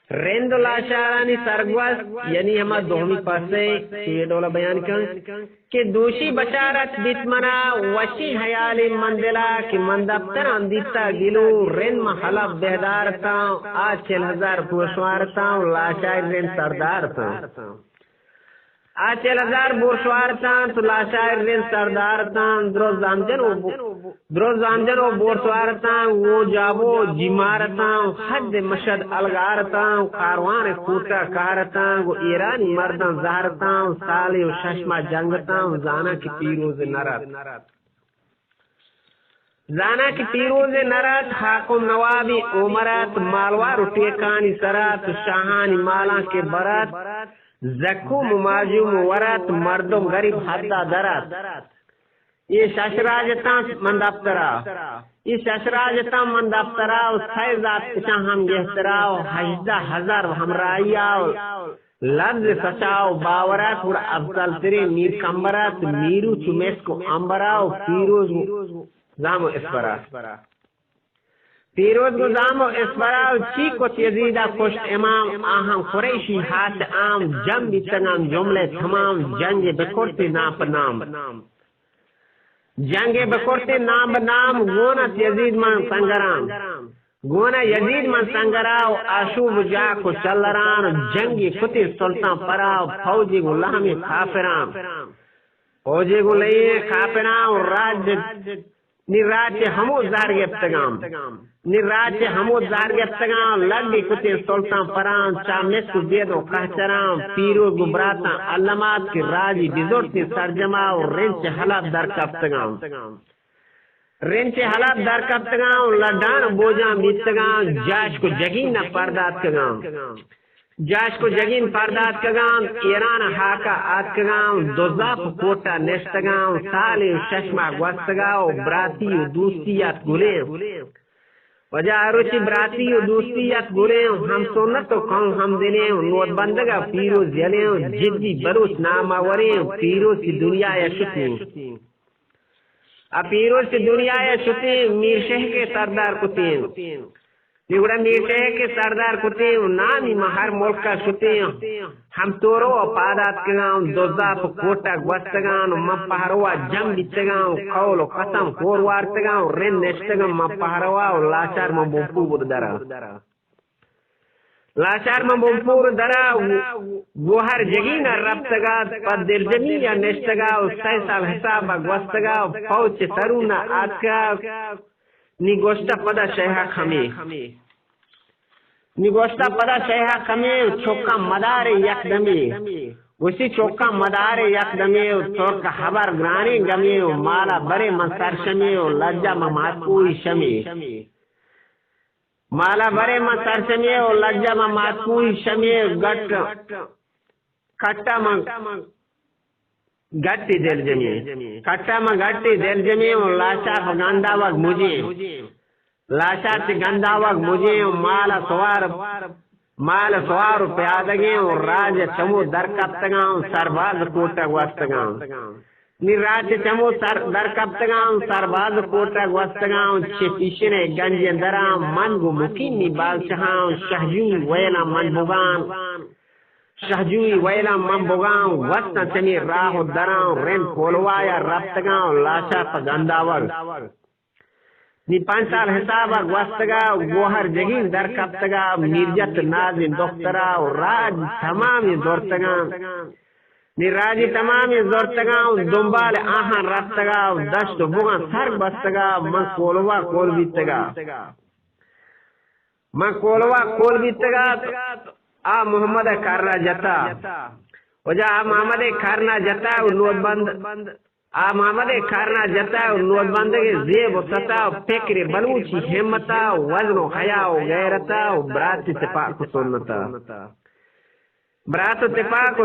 रेंदो लाशारानी सरगवस यानी हमा दोहमी पासे ये डोला बयान कर के दोषी बशारत बितमना वशी हयाली मंदिला कि मंदप्तर अंदिता गिलो रेन महला बेहदारता आ 4000 पुरस्वारता लाशार रेन सरदारता आ 4000 बोरस्वारता तो लाशार रेन सरदारता द्रोजामजन ओ बोरस्वारता वो जाबो जिमारता हद मशद अलगारता कारवान खूटा कारता वो ईरानी मर्दा जारता साले ओ शशमा जंगता जाना की पीरोज नरत हाकुम नवाबी उमरत मालवार टेकानी सरात शाहानी माला के बरात जक्कू मुमाजू मुवरत मर्दों गरीब हद्दा दरत ये शशराजता मंदाप्तरा सैजात हम गहतराओ हजदा हजार हमराइयाओ लफ्ज सचाओ बावरत और अफजल तेरे मीर कंबरत मीरू चुमेस को अंबराओ फीरोज जामो जामो इसबराओ ची को यजीदा खुश इमाम आहम कुरैशी हाथ आम जम बितनाम जुमले तमाम जंग बकोरते नाप नाम जंगे बकोरते नाम नाम गोना यजीद मन संगराम गोना यजीद मन संगराव आशूब जा को चलरान जंगी खुती सुल्तान पराव फौजी गुलामी खाफिराम फौजी गुलामी खाफिराम राज्य निराचे हमो जारगेप्तगाम लग्गी कुते सुल्तान पराम चामेस को बेदो कहचराम पीरो गुबराता अल्लमात की राजी बिजोरती सरजमाओ रेंच हलाब दरकप्तगाम लडान बोजा मितगाम जाश को जगीन परदात कगाम ईरान हाका आतकगाम दोजाप कोटा नेस्तगाम साले शशमा gwastगाओ ब्राती दूस्तियात गुले वजह रुचि ब्राती दूस्तियात गुले हम सोनत तो कौन हम दिने नोट बंदगा पीरो जले जिद्दी बरुस नामावरे पीरो की दुनिया या शुती पीरो की दुनिया या शुती मीरशह के सरदार कुतीन निगुड़ा मीटे के सरदार कुते नामी महर मुल्क का सुते हम तोरो पादात के गांव दोजाप कोटा gwastगान मपहरवा जम बितगांव कौलो कसम कोरवार तगांव रेन नेस्तगम मपहरवा लाचार मबुपुर दरा गोहर जगीना रब्तगा पद दिलजमी या नेस्तगाव सैसाल हिसाब gwastगाव फौज सरुना आका निगोष्टा पदा शहा खमे चौका मदार यकदमी उसी चौका मदार यकदमी चौक हबर ग्रानी गमी माला बरे मंसर शमी लज्जा मातपुई शमी माला बरे मंसर शमी लज्जा मातपुई शमी गट कट्टा गट्टी दिल जमी कट्टा में गट्टी दिल जमी लाशा गंदावक मुझे माल सवार प्यादगे राज चमो दरकप्तगांव सरबाज कोटा gwastगांव निराज चमो दरकप्तगांव सरबाज कोटा gwastगांव छिपिशने गंजे दराम मन गु मुकीनी बादशाह शहजूई वैला मंबुगांव वस्त चनी राह दराव रेन कोलवाया रप्तगांव लाशा गंदावर नि 5 साल हिसाबा gwastगा गोहर जगीन दरकप्तगा मिर्जत नाजिन दोस्तरा राज तमाम जोरतगा नि राजी तमाम जोरतगा दुंबाल आहान रप्तगा दस्त बुगा सर बस्तगा मन कोलवा कोल बीतगा आ मोहम्मद करना जता वजह मोहम्मद करना जता नोटबंद के जेब सता फिक्र बलूची हिम्मता वजन हया गैरता ब्रात तिपा को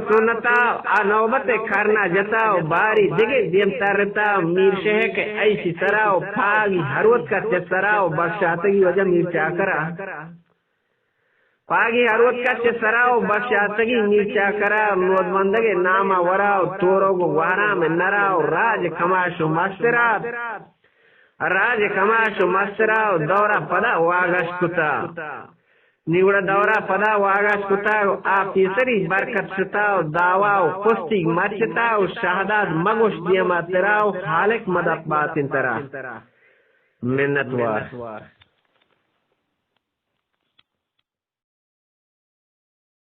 सुनता आ नौबत करना जता बारी दिगे जेम तरता मीर शह के ऐसी सराव फागी हरवत का सराव बख्शातगी वजह मीर चाकरा पागी हरवत का सराव बख्शातगी नीचा करा नोटबंदगे नामा वराव तोरो गो वारा में नराव राज कमाशु मस्तराव दौरा पदा वागश्कुता निवड़ा दौरा पदा वागाश कुताओ आप तीसरी बरकत सुताओ दावाओ कुस्ती मचताओ शहादात मगुश दियमा तेराओ हालिक मदद बातिन तरा मिन्नतवार